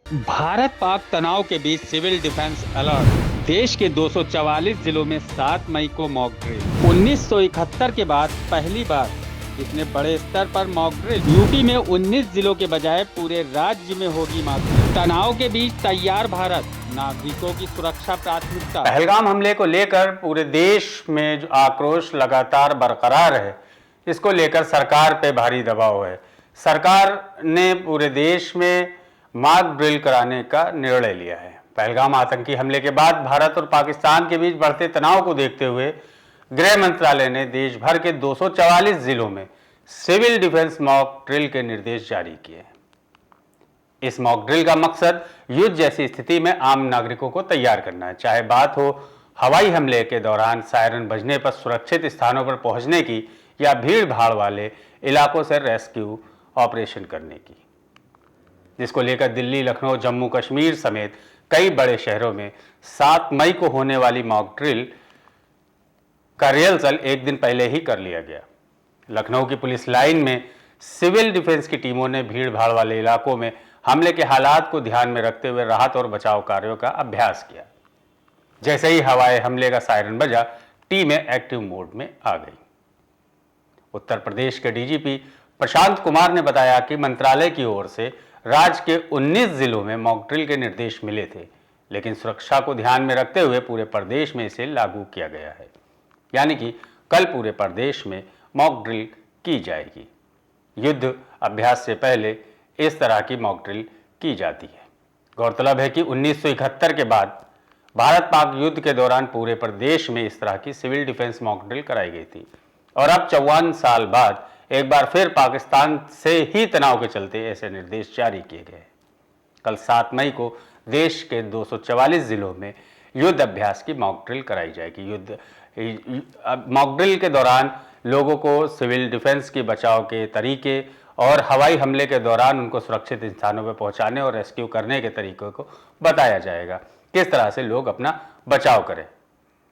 भारत पाक तनाव के बीच civil defence alert. देश के 244 जिलों में 7 मई को मॉक ड्रिल। 1971 के बाद पहली बार इतने बड़े स्तर पर मॉक ड्रिल। यूपी में 19 जिलों के बजाय पूरे राज्य में होगी मॉक ड्रिल। तनाव के बीच तैयार भारत, नागरिकों की सुरक्षा प्राथमिकता। पहलगाम हमले को लेकर पूरे देश में जो आक्रोश लगातार बरकरार है, इसको लेकर सरकार पे भारी दबाव है। सरकार ने पूरे देश में मॉक ड्रिल कराने का निर्णय लिया है। पहलगाम आतंकी हमले के बाद भारत और पाकिस्तान के बीच बढ़ते तनाव को देखते हुए गृह मंत्रालय ने देश भर के 244 जिलों में सिविल डिफेंस मॉक ड्रिल के निर्देश जारी किए। इस मॉक ड्रिल का मकसद युद्ध जैसी स्थिति में आम नागरिकों को तैयार करना है, चाहे बात हो हवाई हमले के दौरान सायरन बजने पर सुरक्षित स्थानों पर पहुंचने की या भीड़ भाड़ वाले इलाकों से रेस्क्यू ऑपरेशन करने की, जिसको लेकर दिल्ली, लखनऊ, जम्मू कश्मीर समेत कई बड़े शहरों में 7 मई को होने वाली मॉक ड्रिल का रिहर्सल एक दिन पहले ही कर लिया गया। लखनऊ की पुलिस लाइन में सिविल डिफेंस की टीमों ने भीड़ भाड़ वाले इलाकों में हमले के हालात को ध्यान में रखते हुए राहत और बचाव कार्यों का अभ्यास किया। जैसे ही हवाई हमले का सायरन बजा, टीमें एक्टिव मोड में आ गई। उत्तर प्रदेश के डीजीपी प्रशांत कुमार ने बताया कि मंत्रालय की ओर से राज्य के 19 जिलों में मॉक ड्रिल के निर्देश मिले थे, लेकिन सुरक्षा को ध्यान में रखते हुए पूरे प्रदेश में इसे लागू किया गया है। यानी कि कल पूरे प्रदेश में मॉक ड्रिल की जाएगी। युद्ध अभ्यास से पहले इस तरह की मॉक ड्रिल की जाती है। गौरतलब है कि 1971 के बाद भारत पाक युद्ध के दौरान पूरे प्रदेश में इस तरह की सिविल डिफेंस मॉक ड्रिल कराई गई थी और अब 54 साल बाद एक बार फिर पाकिस्तान से ही तनाव के चलते ऐसे निर्देश जारी किए गए। कल 7 मई को देश के 244 जिलों में युद्ध अभ्यास की मॉक ड्रिल कराई जाएगी। मॉक ड्रिल के दौरान लोगों को सिविल डिफेंस के बचाव के तरीके और हवाई हमले के दौरान उनको सुरक्षित स्थानों पर पहुंचाने और रेस्क्यू करने के तरीकों को बताया जाएगा, किस तरह से लोग अपना बचाव करें।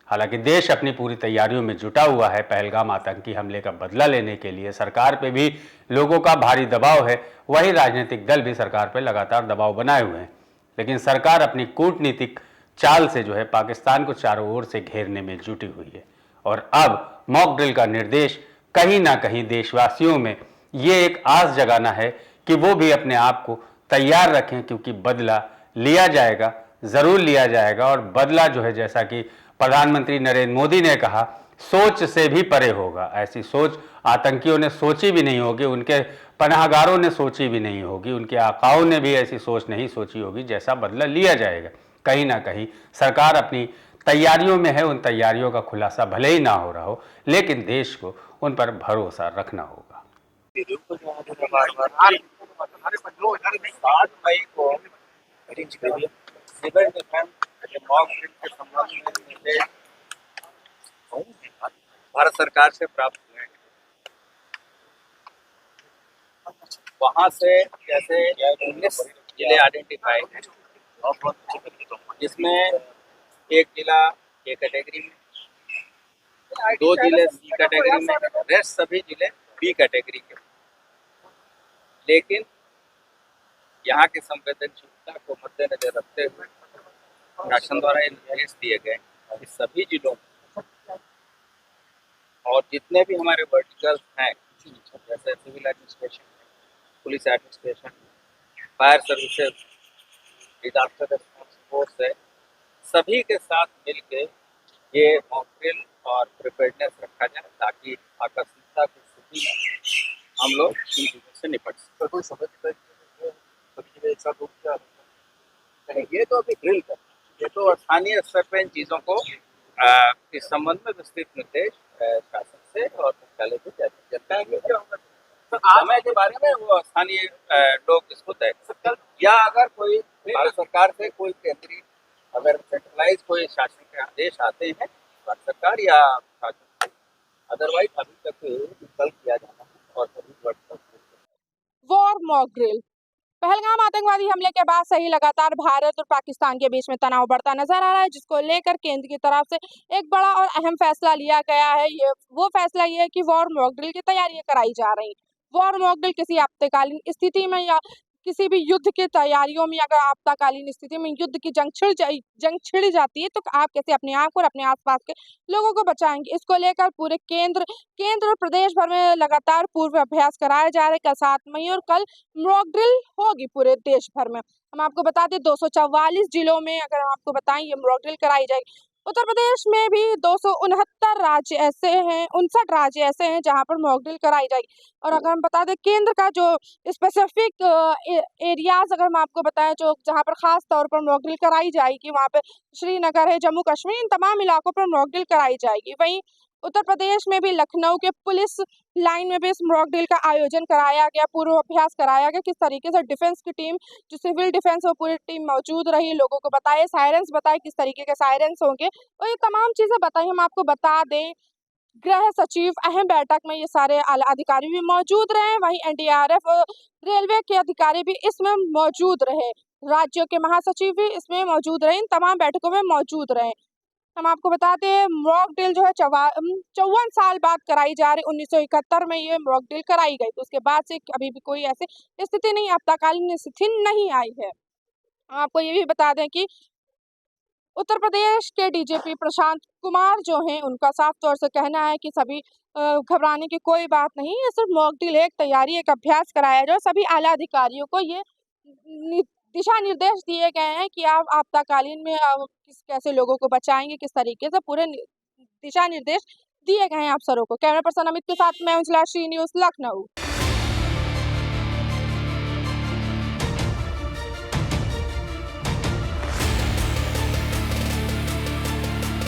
हालांकि देश अपनी पूरी तैयारियों में जुटा हुआ है। पहलगाम आतंकी हमले का बदला लेने के लिए सरकार पे भी लोगों का भारी दबाव है, वही राजनीतिक दल भी सरकार पर लगातार दबाव बनाए हुए हैं, लेकिन सरकार अपनी कूटनीतिक चाल से जो है पाकिस्तान को चारों ओर से घेरने में जुटी हुई है। और अब मॉक ड्रिल का निर्देश कहीं ना कहीं देशवासियों में ये एक आस जगाना है कि वो भी अपने आप को तैयार रखें, क्योंकि बदला लिया जाएगा, जरूर लिया जाएगा। और बदला जो है, जैसा कि प्रधानमंत्री नरेंद्र मोदी ने कहा, सोच से भी परे होगा। ऐसी सोच आतंकियों ने सोची भी नहीं होगी, उनके पनाहगारों ने सोची भी नहीं होगी, उनके आकाओं ने भी ऐसी सोच नहीं सोची होगी। जैसा बदला लिया जाएगा, कहीं ना कहीं सरकार अपनी तैयारियों में है। उन तैयारियों का खुलासा भले ही ना हो रहा हो, लेकिन देश को उन पर भरोसा रखना होगा। 7 मई को सिविल डिफेंस के मॉक ड्रिल के संबंध में निर्देश भारत सरकार से प्राप्त हुए हैं। वहाँ से जैसे 19 जिले आइडेंटिफाई हैं, जिसमें एक जिला ए कैटेगरी में, 2 जिले सी कैटेगरी में, रेस्ट सभी जिले बी कैटेगरी के। लेकिन यहाँ की संवेदनशीलता को मद्देनजर रखते हुए शासन द्वारा ये निर्देश दिए गए कि सभी जिलों में और जितने भी हमारे वर्टिकल्स हैं, जैसे civil administration, police administration, fire services, disaster response force है, सभी के साथ मिलके ये मॉक ड्रिल और प्रिपेयर्डनेस रखा जाए, ताकि आकस्मिकता की स्थिति में हम लोग इन चीज़ों से निपट सकें। कोई समझ एक साथ ये तो अभी ड्रिल कर, ये तो स्थानीय स्तर पर इन चीज़ों को इस संबंध में विस्तृत निर्देश शासन से और मुख्यालय से जारी करता है। समय के बारे में वो स्थानीय लोग इसको तय कर, या अगर कोई भारत सरकार से कोई केंद्रीय अगर सेंट्रलाइज कोई शासन के आदेश आते हैं भारत सरकार या शासन, अदरवाइज अभी तक विकल्प किया जाना है और सभी वर्ग वॉर मॉक ड्रिल। पहलगाम आतंकवादी हमले के बाद से ही लगातार भारत और पाकिस्तान के बीच में तनाव बढ़ता नजर आ रहा है, जिसको लेकर केंद्र की तरफ से एक बड़ा और अहम फैसला लिया गया है। वो फैसला ये है कि वॉर मॉक ड्रिल की तैयारियां कराई जा रही। वॉर मॉक ड्रिल किसी आपातकालीन स्थिति में या किसी भी युद्ध की तैयारियों में अगर आपातकालीन स्थिति में युद्ध की जंग छिड़ जाती है तो आप कैसे अपने आप और अपने आसपास के लोगों को बचाएंगे। इसको लेकर पूरे केंद्र और प्रदेश भर में लगातार पूर्व अभ्यास कराए जा रहे। कल 7 मई और कल मॉक ड्रिल होगी पूरे देश भर में। हम आपको बता दें 244 जिलों में अगर हम आपको बताएं ये मॉक ड्रिल कराई जाएगी। उत्तर प्रदेश में भी 269 राज्य ऐसे हैं 59 राज्य ऐसे हैं जहां पर मॉक ड्रिल कराई जाएगी। और अगर हम बता दें केंद्र का जो स्पेसिफिक एरियाज अगर हम आपको बताएं जो जहां पर खास तौर पर मॉक ड्रिल कराई जाएगी वहां पे श्रीनगर है, जम्मू कश्मीर, इन तमाम इलाकों पर मॉक ड्रिल कराई जाएगी। वहीं उत्तर प्रदेश में भी लखनऊ के पुलिस लाइन में भी इस मॉक ड्रिल का आयोजन कराया गया, पूर्वाभ्यास कराया गया। किस तरीके से डिफेंस की टीम जो सिविल डिफेंस है वो पूरी टीम मौजूद रही, लोगों को बताए, सायरेंस बताए किस तरीके के सायरेंस होंगे और ये तमाम चीजें बताई। हम आपको बता दें गृह सचिव अहम बैठक में ये सारे आला अधिकारी भी मौजूद रहे, वहीं एनडीआरएफ और रेलवे के अधिकारी भी इसमें मौजूद रहे, राज्यों के महासचिव भी इसमें मौजूद रहे, इन तमाम बैठकों में मौजूद रहे। हम आपको बताते हैं मॉक ड्रिल जो है 54 साल बाद कराई जा रही। 1971 में ये मॉक ड्रिल कराई गई, तो उसके बाद से अभी भी कोई ऐसी स्थिति नहीं, आपातकालीन स्थिति नहीं आई है। हम आपको ये भी बता दें कि उत्तर प्रदेश के डीजीपी प्रशांत कुमार जो हैं उनका साफ तौर से कहना है कि सभी घबराने की कोई बात नहीं है, सिर्फ मॉक ड्रिल एक तैयारी एक अभ्यास कराया जाए। सभी आला अधिकारियों को ये दिशा निर्देश दिए गए हैं कि आप आपातकालीन में कैसे लोगों को बचाएंगे, किस तरीके से पूरे दिशा निर्देश दिए गए हैं अफसरों को। कैमरा पर्सन अमित के साथ मैं उजला, शी न्यूज़, लखनऊ।